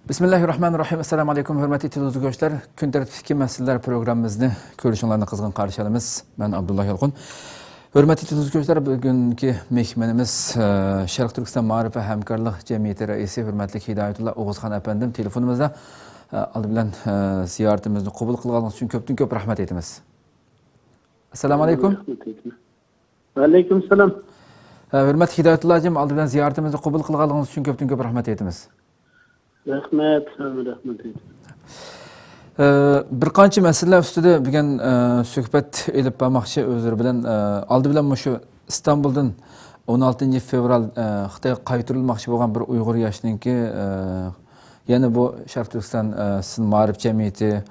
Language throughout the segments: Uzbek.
Bismillahirrahmanirrahim. Assalamu alaykum hörmətli televizyon Kun tərtibdəki məsələlər proqramımızı görüşünlərlə qızğın qarşılamız. Mən Abdullah Yalqın. Hörmətli televizyon bugünkü mehmanımız Şərq Türkistan Maarif və Həmkarlıq Cəmiyyəti rəisi hörmətli Hidayətullah Oğuzxan əfəndim telefonumuzda aldı bilən ziyaretimizni qəbul qılğanınız üçün köp rəhmət etimiz. Assalamu alaykum. Wa alaykum salam. Hörmətli Hidayetullahcığım aldı bilən ziyaretimizni qəbul qılğanınız üçün köp rəhmət etimiz. Rahmet. Bir qancha masalalar ustida bugun suhbat elib bormoqchi o'zlari bilan oldi bilan shu İstanbuldan 16 fevral Xitoyga qaytarilmoqchi bo'lgan bir Uyg'ur yoshninki yana bu Sharq Turkiston Ma'rif Cemiyeti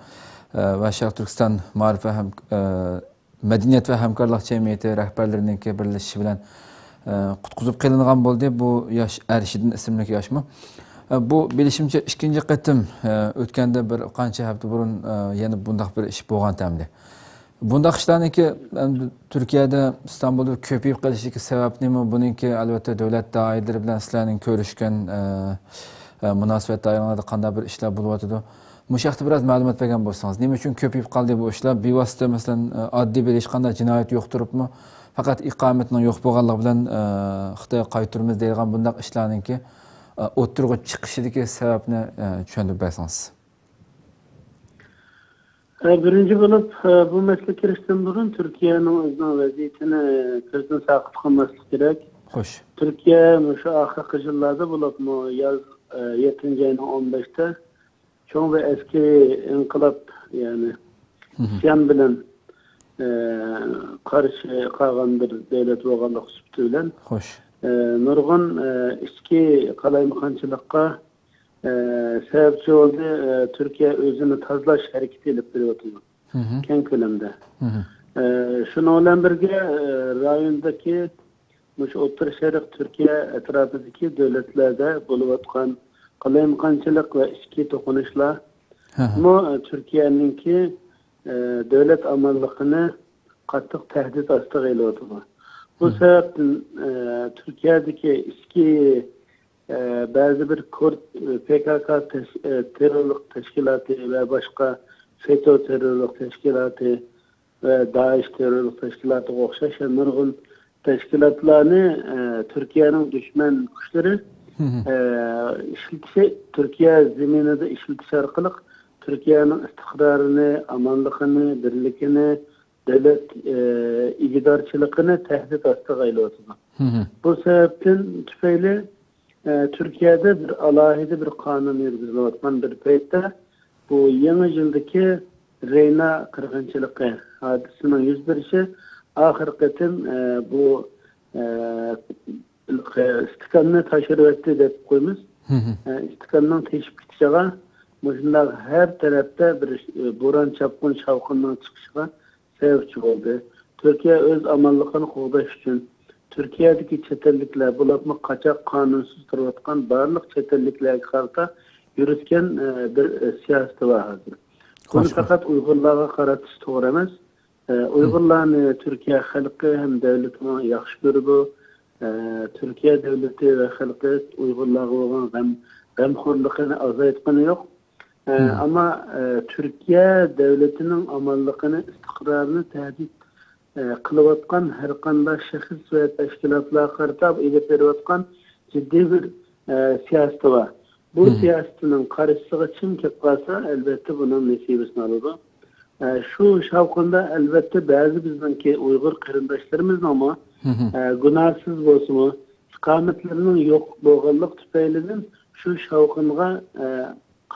va Sharq Turkiston Ma'rif va Madaniyat va Hamkorlik Cemiyeti rahbarlarininki birlashishi bilan qutqizib qilingan bo'ldi. Bu yosh Arshidin ismli yoshmi? Bu bilishimcha ikinci qatim o'tganda bir qancha hafta burun yana bundaq bir ish bo'lgan tamdi. Bundaq ishlarniki Turkiyada İstanbulda ko'payib qolishiga sabab nima? Buningki albatta davlat doiralari bilan sizlarning ko'rishgan munosabat doiralarida qanday bir ishlar bo'lyotdi? Mush haqda biroz ma'lumot bergan bo'lsangiz. Nima uchun ko'payib qoldi bu ishlar? Bevosita masalan oddiy bir hech qanday jinoyat yo'q turibmi? Faqat iqomatning yo'q bo'lganligi bilan Xitoyga qaytaramiz deyilgan bundaq ishlarniki o'tirg'i chiqishidagi sababni tushuntirib bersangiz. Birinci bo'lib bu masalaga kirishdan burun Turkiyaning o'zining vaziyatini ko'zdan saqit qilmaslik kerak. Xo'sh. Turkiya shu oxirgi yillarda bo'lib yoz 7-ayning 15'te cho'ng va askariy inqilob ya'ni isyon bilan qarshi qolgan bir davlat bo'lganligi hisobati bilan. Xo'sh. Nurg'un ichki qalaymiqonchilikqa sababchi bo'ldi. Turkiya o'zini tozalash harakati olib beryapti keng ko'lamda. Shuningdek bilan birga rayondagi shu O'rta Sharq Turkiya atrofidagi davlatlarda bo'layotgan qalaymiqonchilik va ichki to'qinishlar bu Turkiyaninki davlat amonligini qattiq tahdid ostiga ilyapti. Bu sebepten Türkiye'deki eski bazı bir Kürt PKK terörlük teşkilatı ve başka FETÖ terörlük teşkilatı ve DAEŞ terörlük teşkilatı okşaşan nurgun teşkilatlarını Türkiye'nin düşman güçleri işletişi Türkiye zemininde işletiş arkalık Türkiye'nin istikrarını, amanlıkını, birlikini devlet iqtidarçılığını tehdit ostiga ilyapti. Bu sebepten tüfeyle Türkiye'de bir alohida bir qonun yurgizilayotgan bir paytda bu yangi yildagi Reyna qirg'inchiligi hodisasining yuz berishi oxirgi qatim bu istiqomni tashirib o'tdi deb qo'yamiz. Istiqomning teshib ketishiga shunday har tarafda bir bo'ron chapqin shavqinning chiqishiga sebepçi oldu. Türkiye öz amanlıqını qo'llash uchun Türkiye'deki çetellikler bularni qaçaq qanunsuz turayotgan barliq çetelliklarga qarata yürütken bir siyosati var hozir. Bunu faqat Uyg'urlarga qaratish to'g'ri emas. Uyg'urlarni Türkiye xalqi ham davlatini yaxshi ko'rib, Türkiye davlati va xalqi Uyg'urlarga bo'lgan g'amxo'rligini azaytgani yo'q. Ama Türkiye devletinin amanlıkını, istikrarını tehdit kılıvatkan her qanday şahıs ve teşkilatlar qartab edip beriyotgan ciddi bir siyaseti var. Bu siyasetinin karşısına kim kelib qalsa elbette bunun nesibesini alır. Şu şavqında elbette bazı bizdeki Uygur qarindoshlarimiz ama günahsız bolsun, iqametlerinin yok bo'lganlik tufaylidan şu şavqınğa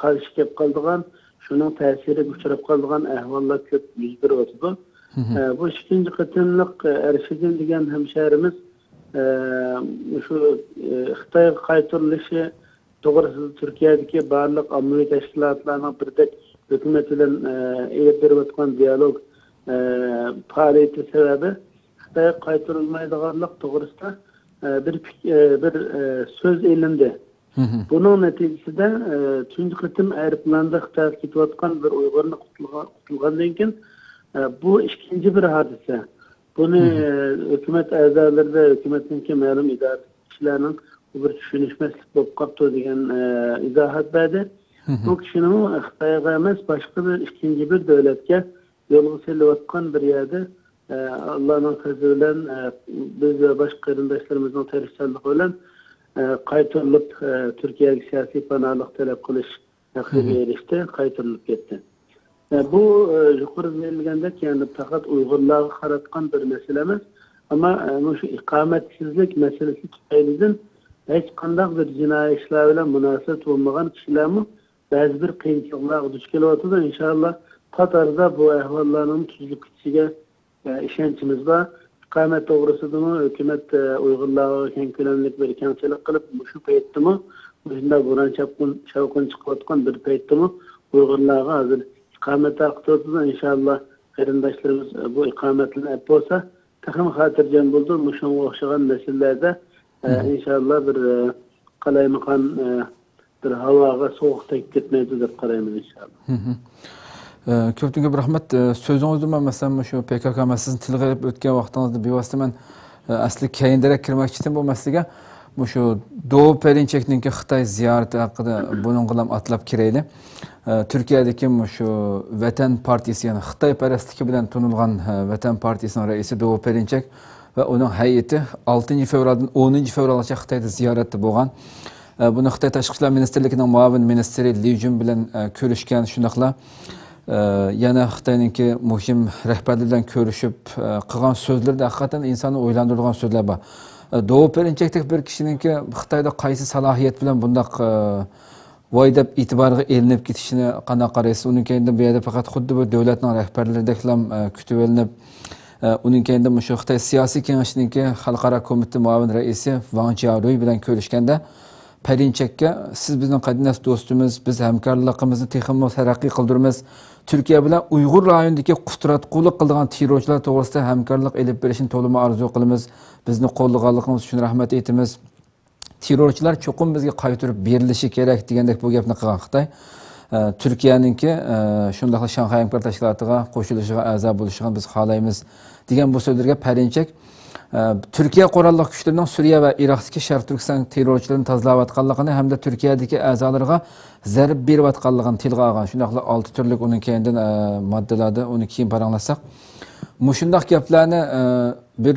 qarshi kelib qoldigan, shuning ta'siriga uchrab qoldigan ahvollar ko'p yuz beryapti. Bu ikinci qatimliq Arshidin degan hamsharimiz shu Xitoy qaytarilishi to'g'risida Turkiyadagi barliq ommaviy tashkilotlarning birdek hukumat bilan olib berayotgan dialog faoliyati sababi Xitoy qaytarilmaydiganlik to'g'risida bir so'z elindi. Bunun neticesinde tüm kıtım aeroplanda Xitoyga ketayotgan bir Uyg'urni qutulgandan keyin bu ikinci bir hadise. Bunu hükümet a'zolari ve hükümetninki ma'lum idora kishilarning bir tushunishmaslik bo'lib qoldi degan izohat berdi. Bu kişinin Xitoyga emas, başka bir ikinci bir devletke yolgu selivatkan bir yerde Allah'ın fazlı bilen biz ve başka kardeşlerimizin tercihçilik bilen qaytırılıp Türkiye'ye siyasi panalık talep kılış hakkıga erişti, qaytırılıp gitti. Bu yukarı verilgendek yani fakat Uygurlar'a karatkan bir mesele emas. Ama şu ikametsizlik meselesi tüfeylidin hiç kandak bir cinayi işler ile münasebet olmayan kişilerimi bazı bir kıyınçılığa duş geliyordu da inşallah Katar'da bu ehvallarının tuzluk içine işençimiz var. İkamet doğrusu da mı hükümet Uygurlar'a kenkilenlik bir kenselik kılıp şu peytti mi? Bunda Buran Çavkun çıkıvatkan bir peytti mi? Uygurlar'a hazır ikamet aktardı da inşallah kardeşlerimiz bu ikametini hep olsa takım hatırcan buldu. Muşan okşayan nesillerde inşallah bir kalaymakan bir havaga soğuk tek gitmeydi dep qaraymiz inşallah. Köptün köp rahmet. Sözünüzde ben mesela şu PKK meselesini tilga edip ötken vaqtınızda bevosita men asli keyindirek kirmek için bu meselege şu Doğu Perinçek'ninki Xitay ziyareti hakkında bunun kılam atlap kireyli. Türkiye'deki şu Vatan Partisi yani Xitay perestiki bilen tunulgan Vatan Partisi'nin reisi Doğu Perinçek ve onun heyeti 6 fevraldan 10 fevralgacha Xitayda ziyaretde bolgan. Bunu Xitay Tashqi ishlar ministrligining muavin ministri Li Jun bilan ko'rishgan, shundaqla yana Xitoyninki muhim rahbarlar bilan ko'rishib qilgan so'zlarda haqiqatan insonni o'ylantiradigan so'zlar bor. Doğu Perinçekdek bir kishininki Xitoyda qaysi salohiyat bilan bundaq voy deb e'tiborga elinib ketishini qanday qaraysiz? Uning keyinda bu yerda faqat xuddi bu davlatning rahbarlaridek kutib olinib, uning keyinda shu Xitoy siyosiy kengashininki xalqaro komiteti muavin raisi Wang Jiaoruy bilan ko'rishganda Perinçek'e siz bizim qadimdas dostumuz, biz hamkorligimizni texmo taraqqiy qildiramiz. Türkiye bilan Uyg'ur rayonidagi qutratqulik qilgan terrorchilar to'g'risida hamkorlik elib berishni to'liq arzu qilamiz. Bizni qo'llaganligimiz uchun rahmat aytamiz. Terrorchilar cho'qim bizga qaytarib berilishi kerak degandek bu gapni qilgan Xitoy. Türkiye'ninki shundaqla Shanxay hamkorlik tashkilotiga qo'shilishiga a'zo bo'lishiga biz xohlaymiz degan bu so'zlarga Perinçek Türkiye qurolli kuchlarining Suriya va Iroqdagi Sharq Turkiston terrorchilarini tozalayotganligini hamda Turkiyadagi a'zolarga zarb berayotganligini tilga olgan. Shundaqla 6 turlik uning keyindan moddalarda uni keyin paranglasak, mushundaq gaplarni bir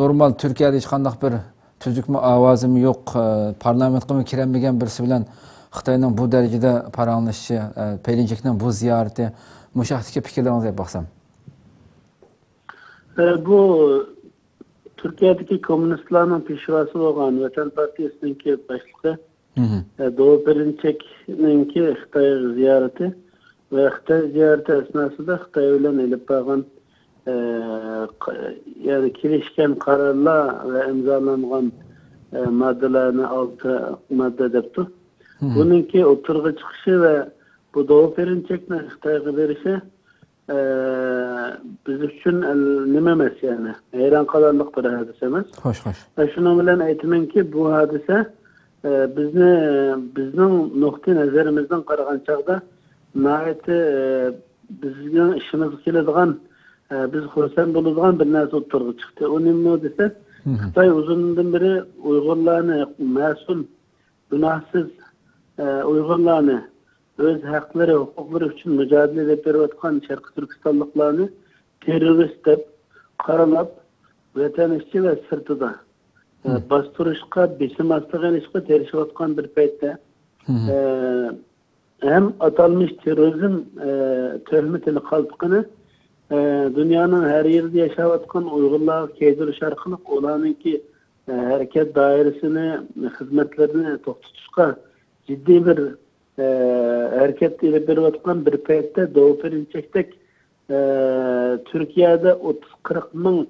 normal Turkiyada hech qanday bir tuzukmi ovozim yo'q, parlamentga kiramagan birisi bilan Xitoyning bu darajada paranglashishi, Perinçekning bu ziyorati, mushaqdagi fikrlaringizga baksam. Bu Türkiye'deki komünistlerin pişvası olan Vatan Partisi'ninki başlığı Doğu Perinçek'ninki Xitay ziyareti ve Xitay ziyareti esnasında Xitay ile elip bağın yani kilişken kararlar ve imzalanan maddelerini 6 madde depti. Bununki oturgu çıkışı ve bu Doğu Perinçek'nin Xitay'a verişi biz üçün nimemes yani. Heyran kadarlık bir hadisemiz. Hoş. Şunu bilen aytımın ki bu hadise bizning nokta nazarimizdan qaragan chaqda nayeti bizning işimiz keladigan biz xursand bo'ladigan bir narsa o'tirib chiqdi. U nima desa, Xitoy uzundan beri Uyg'urlarni mas'ul, gunohsiz Uyg'urlarni öz hakları, hukukları için mücadele edip veriyotgan Şarkı Türkistanlıklarını terörist dep qaralab, vatan işçi ve sırtıda bastırışqa, besim astırgan işqa terişiyotgan bir paytda hem atalmış terörizm töhmetini qaltıqını dünyanın her yerde yaşayotgan Uyg'urlar keydiriş arqılı olanınki hareket dairesini, hizmetlerini to'xtatishga ciddi bir hareket edip beriyotgan bir paytda Doğu Perinçek'tek Türkiye'de 30-40 ming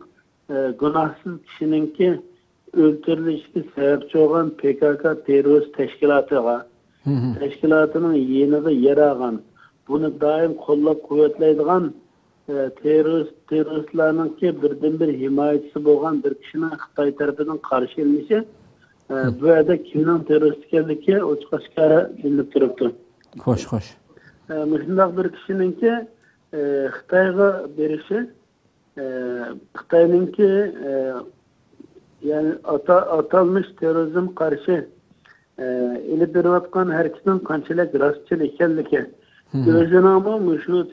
günahsız kişininki öldürülüşü sebepçi olan PKK terörist teşkilatının yenide yer algan, bunu daim kollab kuvvetleydiğen teröristlerinin birden bir himayetçisi olan bir kişinin Xitay tarafından karşı edilmesi bu yerde kimden teröristkerlikle o çıkaşkara bilinip duruptu. Hoş. Müşündaq bir kişininki Xitayga berişi Xitayninki yani atalmış terörizm karşı ilip beriyotgan hareketinin kançalık rastçıl ekenligi, özünün şu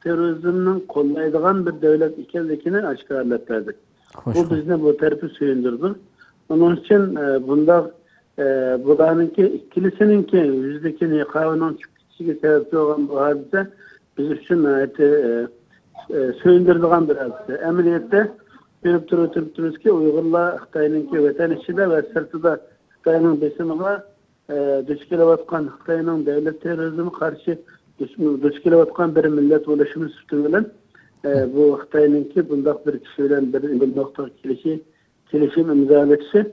terörizmnin kollaydigan bir devlet ekenligini aşkarlap verdik. Bu bizni bu tarafı söyündürdü. Onun için bunda bularınki ikilisininki yüzdeki niqabının çıkışıga sebepçi olan bu hadise biz için söyündürdüğün bir hadise. Emniyette görüp tururuz ki Uygurlar Xitay'ınki vatan içinde ve sırtıda Xitay'nın besimine duç kelevatkan Xitay'nın devlet terörizmi karşı duç kelevatkan bir millet oluşumu sütünden bu Xitay'ınki bundak bir kişiyle bir nokta kilişim imzalatışı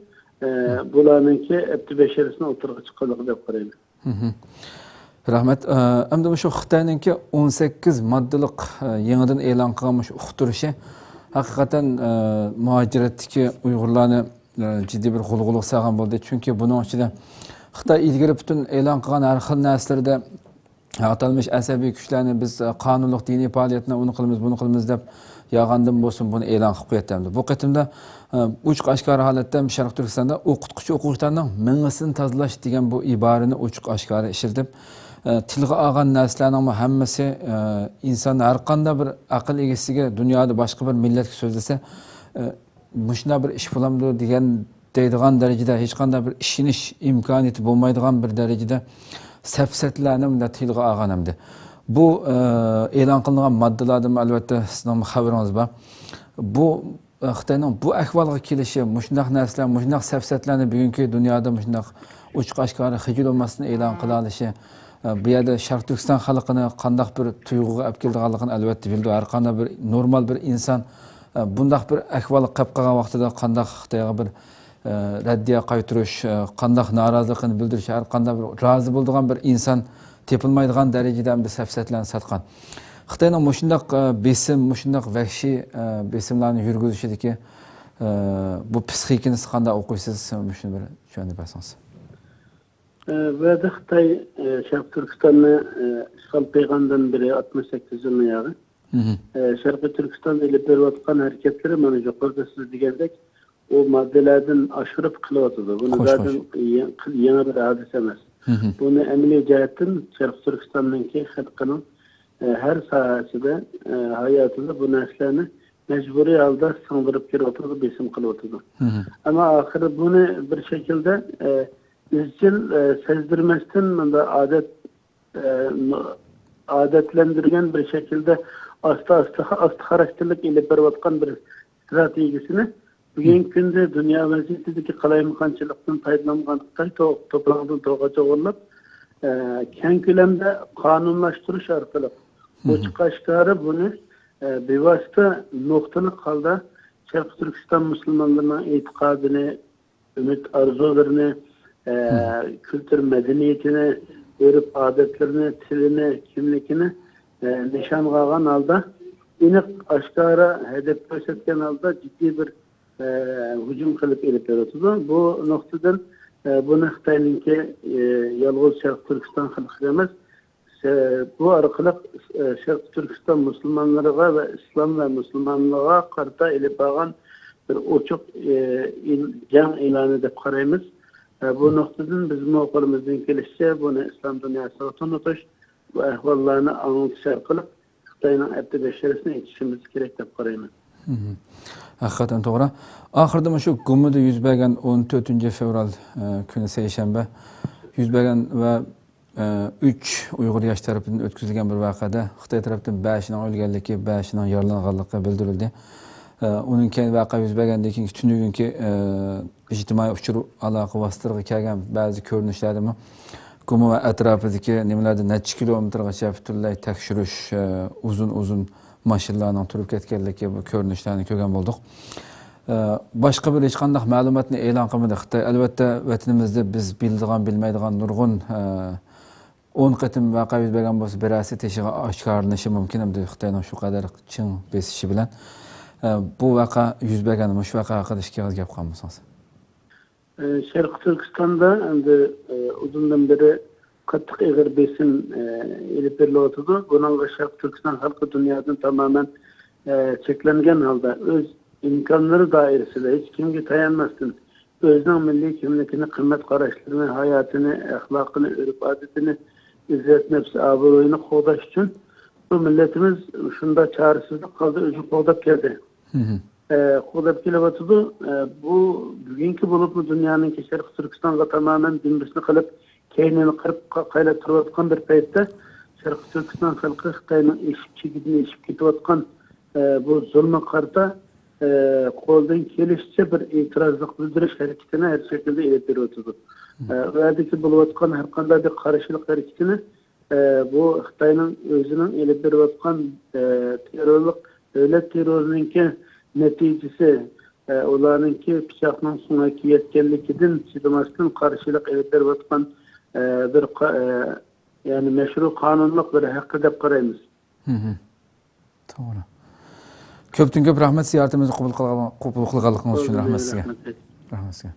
bularınki hepsi beşerisine oturuğa çıkalığı dep qarayman. Rahmet. Endi şu Xitayninki 18 maddelik yenidən e'lon qilmiş uqtirishi haqiqatan muhaciratdagi Uyg'urlarni ciddi bir g'ulg'ullik sağan bo'ldi. Chunki buning ichida Xitoy ilgari butun e'lon qilgan har xil narsalarda atalmış asabiy kuchlarni biz qonunliq diniy faoliyatni uni qilamiz, buni qilamiz deb yağandan bo'lsin buni e'lon qilib qo'yatdi. Bu qatimda uçuk aşkar holatda Sharq Turkistonda o'qituvchi o'quvchilarning mingisini tozalash degan bu iborani ochiq oshkora ishlatib tilga olgan narsalarning hammasi inson har qanday bir aql egasiga dunyoda boshqa bir millatga so'zlasa mushuna bir ish bo'lamdi degan deydigan darajada hech qanday bir ishinish imkoniyati bo'lmaydigan bir darajada safsatlarni bunda tilga olgan hamdi. Bu e'lon qilingan moddalardan albatta sizning xabaringiz bor. Bu Xitoyning bu ahvolga kelishi, mushundaq narsalar, mushundaq safsatlarni bugungi dunyoda mushundaq ochiq oshkora xijil olmasini e'lon qila olishi bu yerda Sharq Turkiston xalqini qandaq bir tuyg'uga olib kelganligini albatta bildi. Har qanday bir normal bir inson bundaq bir ahvolga qolib qolgan vaqtida qandaq Xitoyga bir raddiya qaytirish, qandaq noroziligini bildirish, har qanday bir rozi bo'ladigan bir inson tepilmaydigan darajada bir safsatlarni satgan. Xitoyning mushundaq besim, mushundaq vahshiy besimlarni yurgizishidagi bu psixikani qanday o'qiysiz, shuni bir tushunib bersangiz. Ve de Xitay Sharq Turkiston'ni ishg'ol qilgandan beri 68 yilni yağı. Sharq Turkiston'da ilib berayotgan harakatlari mana yuqorida siz degandek o maddelerden aşırıp kılavatıdır. Bunu zaten yeni bir hadise emas. Bunu emniyet cihetten Sharq Turkiston'daki halkının her sahasida hayatında bu narsalarni mecburi halda sığdırıp kelavatıdır, besim kılavatıdır. Ama ahiri bunu bir şekilde izcil sezdirmesden adetlendirgen bir şekilde astı karakterlik ilip beriyotgan bir stratejisini bugün günde dünya vaziyetindeki qalaymakançılıktan faydalangan Xitoy toprağından toğaca olub keng ko'lamda qonunlashtirish orqali ochiq oshkora buni bevosita nuqtali holda Sharq Turkiston musulmonlarining e'tiqodini, umid orzularini, kültür medeniyetini, örf adetlerini, tilini, kimlikini nişan algan halda iniq oshkora hedef ko'rsatgan holda ciddi bir hücum kılıp elip yaratıldı. Bu noktadan bunu Xitay'ınki yalğız Sharq Turkiston halkı emas. Bu arkalık Sharq Turkiston Müslümanlarına ve İslam ve Müslümanlığa karta elip bağan bir uçuk can ilanı edip qaraymiz. Bu noktadan bizim okulumuzdan gelişçe bunu İslam dünyasına tanıtış bu ahvallarını anlatışar kılıp Xitay'ın hepti beşerisine yetişimiz gerek dep qaraymiz. Hakikaten doğru. Ahırda şu Gumu'da yüz bergen 14 fevral günü seyşembe yüz bergen ve 3 Uyghur yaş tarafından ötküzülgen bir vakada Xitay tarafından 5'inin ölgenliki, 5'inin yaralanganlığı bildirildi. Onun kendi vaka yüz bergendeki tünü günkü ictimai uçur alaqa vasıtırığı kelgen bazı görünüşlerdi mi? Gumu ve etrafındaki nimelerde neçi kilometrgacha bütünlay tekşürüş, uzun maşinlarning turib ketganligi bu ko'rinishlarni ko'rgan bo'ldik. Boshqa bir hech qanday ma'lumotni e'lon qilmadi Xitoy. Albatta vatanimizda biz bildigan, bilmaydigan nurg'un 10 qatim voqea yuz bergan bo'lsa, birasi teshiga oshkorlanishi mumkin hamda Xitoyning shu qadar chin besishi bilan bu voqea yuz bergan, shu voqea haqida ikki gap qilamiz. Sharq Turkistonda endi uzundan beri qattiq ig'ir besim elib berilyotidi. Bunga Sharq Turkiston xalqi dunyodan tamamen cheklangan holda o'z imkonlari doirasida hech kimga tayanmasdan özünün milli kimlikini, kıymet karışlarını, hayatını, ahlakını, örüp adetini, izzet nefsi, aburoyunu koğdaş için bu milletimiz şunda çaresizlik kaldı, özü koğdap geldi. Koğdap kelebatıdı, bu bugünkü bulup mu dünyanın ki Şarkı Türkistan'a tamamen dinbisini kılıp, keynini kırıp kayla turvatkan bir payette, Şarkı Türkistan halkı Xitay'nın eşip gitvatkan bu zulmü karta koldan gelişçe bir itirazlık bildiriş hareketine her şekilde iletleri oturdu. Ve bulvatkan her kanda bir karşılık hareketini bu Xitay'nın özünün iletleri vatkan terörlük devlet terörününki neticesi onlarınki bıçakның sonraki yetkenlikidin çıdımasının karşılık iletleri vatkan bir yani meşru kanunluk bir hakkı dep qaraymiz. To'g'ri. Ko'pdan ko'p rahmat ziyoratimizni qabul qilganligingiz uchun rahmat sizga. Rahmat. Rahmat sizga.